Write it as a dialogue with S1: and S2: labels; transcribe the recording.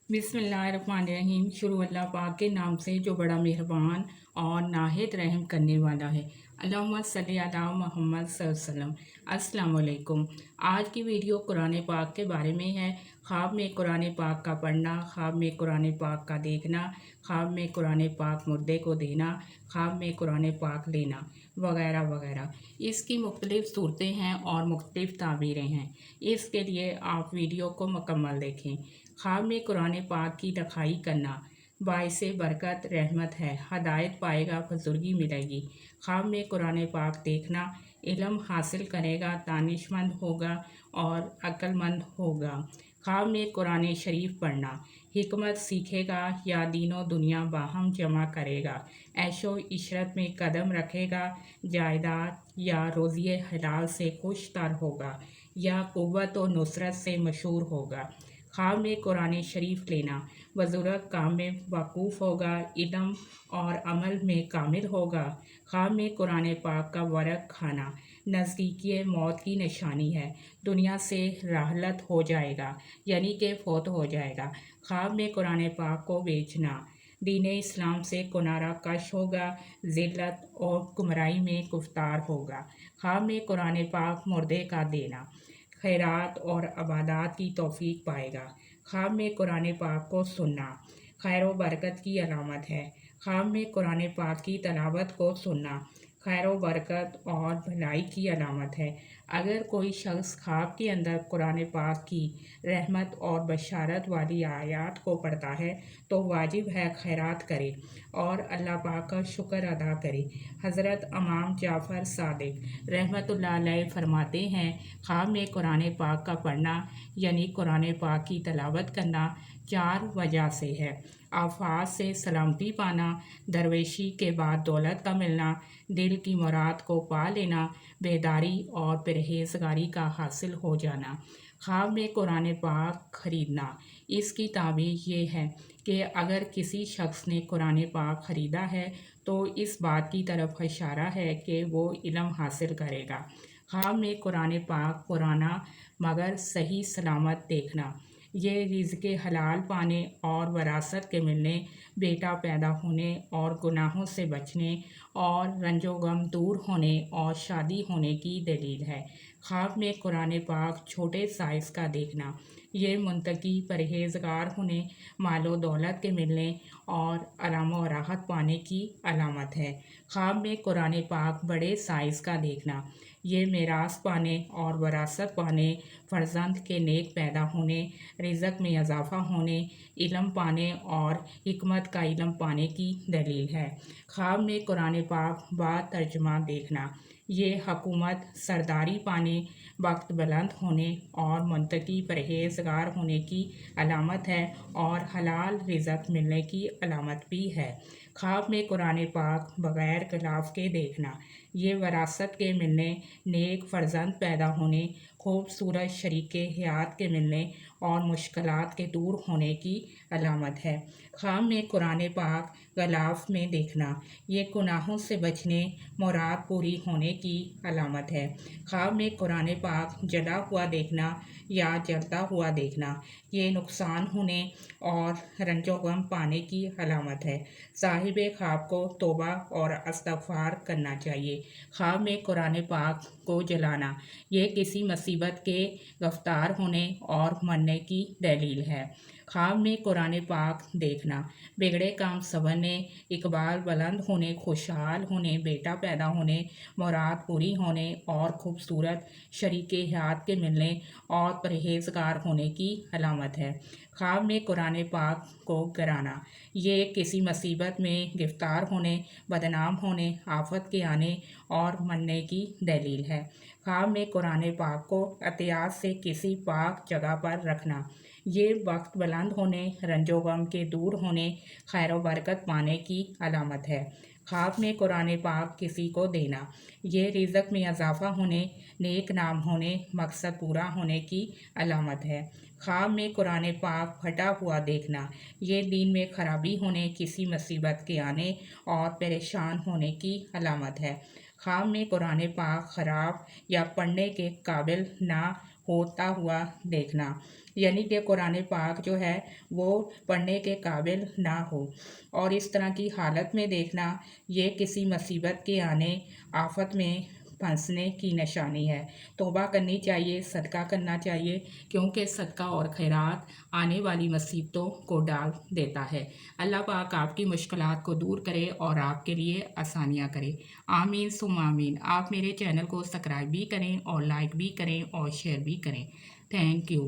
S1: बिस्मिल्लाहिर्रहमानिर्रहीम। शुरू अल्लाह पाक के नाम से जो बड़ा मेहरबान और नाहिद रहम करने वाला है। अल्लाहुम्मा सल्ली अला मुहम्मद सल्लल्लाहु अलैहि वसल्लम। अस्सलाम वालेकुम। आज की वीडियो कुरान पाक के बारे में है। ख्वाब में कुरान पाक का पढ़ना, ख्वाब में कुरान पाक का देखना, ख्वाब में कुरान पाक मुर्दे को देना, ख्वाब में कुरान पाक लेना वगैरह वगैरह। इसकी मुख्तलिफ़ सूरतें हैं और मुख्तलिफ़ ताबीरें हैं। इसके लिए आप वीडियो को मुकम्मल देखें। ख्वाब में कुरान पाक की रखाई करना बाइस बरकत रहमत है, हदायत पाएगा, बुजुर्गी मिलेगी। ख्वाब में कुरान पाक देखना, इल्म हासिल करेगा, दानिशमंद होगा और अक्लमंद होगा। ख्वाब में कुरान शरीफ पढ़ना, हिकमत सीखेगा या दीनों दुनिया बाहम जमा करेगा, ऐशो इशरत में कदम रखेगा, जायदाद या रोज़ी हलाल से खुश तर होगा या क़ुव्वत व नुसरत से मशहूर होगा। ख्वाब में कुरान शरीफ लेना, बुजुर्ग काम में वाकूफ़ होगा, इल्म और अमल में कामिल होगा। ख्वाब में कुरान पाक का वरक खाना नज़दीकी मौत की निशानी है, दुनिया से राहलत हो जाएगा यानी कि फौत हो जाएगा। ख्वाब में कुरान पाक को बेचना, दीन इस्लाम से किनारा कश होगा, ज़िल्लत और गुमराही में गुफ्तार होगा। ख्वाब में कुरान पाक मुर्दे का देना, खैरात और इबादत की तौफीक पाएगा। ख्वाब में कुरान पाक को सुनना खैर व बरकत की अलामत है। ख्वाब में कुरान पाक की तलावत को सुनना खैर व बरकत और भलाई की अलामत है। अगर कोई शख्स ख्वाब के अंदर कुरान पाक की रहमत और बशारत वाली आयत को पढ़ता है तो वाजिब है खैरात करे और अल्लाह पाक का शुक्र अदा करे। हज़रत इमाम जाफ़र सादिक रहमतुल्लाह अलैह फरमाते हैं, ख्वाब में कुरान पाक का पढ़ना यानी कुरान पाक की तलावत करना 4 वजह से है। आफात से सलामती पाना, दरवेशी के बाद दौलत का मिलना, दिल की मुराद को पा लेना, बेदारी और परहेजगारी का हासिल हो जाना। ख्वाब में कुरान पाक ख़रीदना, इसकी ताबीर ये है कि अगर किसी शख्स ने कुरान पाक ख़रीदा है तो इस बात की तरफ इशारा है कि वो इल्म हासिल करेगा। ख्वाब में कुरान पाक पुराना मगर सही सलामत देखना, ये रिज़्क़ हलाल पाने और वरासत के मिलने, बेटा पैदा होने और गुनाहों से बचने और रंजो गम दूर होने और शादी होने की दलील है। ख्वाब में कुरान पाक छोटे साइज़ का देखना, ये मुंतकी परहेजगार होने, मालो दौलत के मिलने और आराम और राहत पाने की अलामत है। ख्वाब में कुरान पाक बड़े साइज़ का देखना, ये मिरास पाने और वरासत पाने, फ़र्जंद के नेक पैदा होने, रिज़्क़ में इजाफ़ा होने, इल्म पाने और हिकमत का इल्म पाने की दलील है। ख्वाब में कुरान पाक बा तर्जुमा देखना, ये हकूमत सरदारी पाने, वक्त बुलंद होने और मुंतकी परहेजगार होने की अलामत है और हलाल रिज़्क़ मिलने की अलामत भी है। ख्वाब में कुरान पाक बग़ैर ग़िलाफ़ के देखना, ये वरासत के मिलने, नेक फ़र्जंद पैदा होने, खूबसूरत शरीके हयात के मिलने और मुश्किलात के दूर होने की अलामत है। ख्वाब में कुरान पाक ग़िलाफ़ में देखना, ये गुनाहों से बचने, मुराद पूरी होने की अलामत है। ख्वाब में कुरान पाक जला हुआ देखना या जलता हुआ देखना, ये नुकसान होने और रंजो गम पाने की अलामत है। साहिब ख्वाब को तौबा और इस्तिग़फ़ार करना चाहिए। ख्वाब में कुरान पाक को जलाना, ये किसी मुसीबत के गिरफ़्तार होने और मरने की दलील है। ख्वाब में कुरान पाक देखना, बिगड़े काम संवरने, इकबाल बुलंद होने, खुशहाल होने, बेटा पैदा होने, मुराद पूरी होने और खूबसूरत शरीके हयात के मिलने और परहेजगार होने की अलामत है। ख्वाब में कुरान पाक को गिराना, ये किसी मुसीबत में गिरफ़्तार होने, बदनाम होने, आफ़त के आने और मरने की दलील है। ख्वाब में कुरान पाक को एहतियात से किसी पाक जगह पर रखना, ये वक्त बुलंद होने, रंजो गम के दूर होने, खैर व बरकत पाने की अलामत है। ख्वाब में कुरान पाक किसी को देना, ये रिज़्क़ में इजाफ़ा होने, नेक नाम होने, मकसद पूरा होने की अलामत है। ख्वाब में कुरान पाक फटा हुआ देखना, ये दीन में ख़राबी होने, किसी मुसीबत के आने और परेशान होने की अलामत है। ख्वाब में कुरान पाक ख़राब या पढ़ने के काबिल ना होता हुआ देखना, یعنی کہ قرآن پاک جو ہے وہ پڑھنے کے قابل نہ ہو، اور اس طرح کی حالت میں دیکھنا یہ کسی مصیبت کے آنے، آفت میں پھنسنے کی نشانی ہے۔ توبہ کرنی چاہیے، صدقہ کرنا چاہیے، کیونکہ صدقہ اور خیرات آنے والی مصیبتوں کو ڈال دیتا ہے۔ اللہ پاک آپ کی مشکلات کو دور کرے اور آپ کے لیے آسانیاں کرے۔ آمین ثم آمین۔ آپ میرے چینل کو سبسکرائب بھی کریں اور لائک بھی کریں اور شیئر بھی کریں۔ Thank you.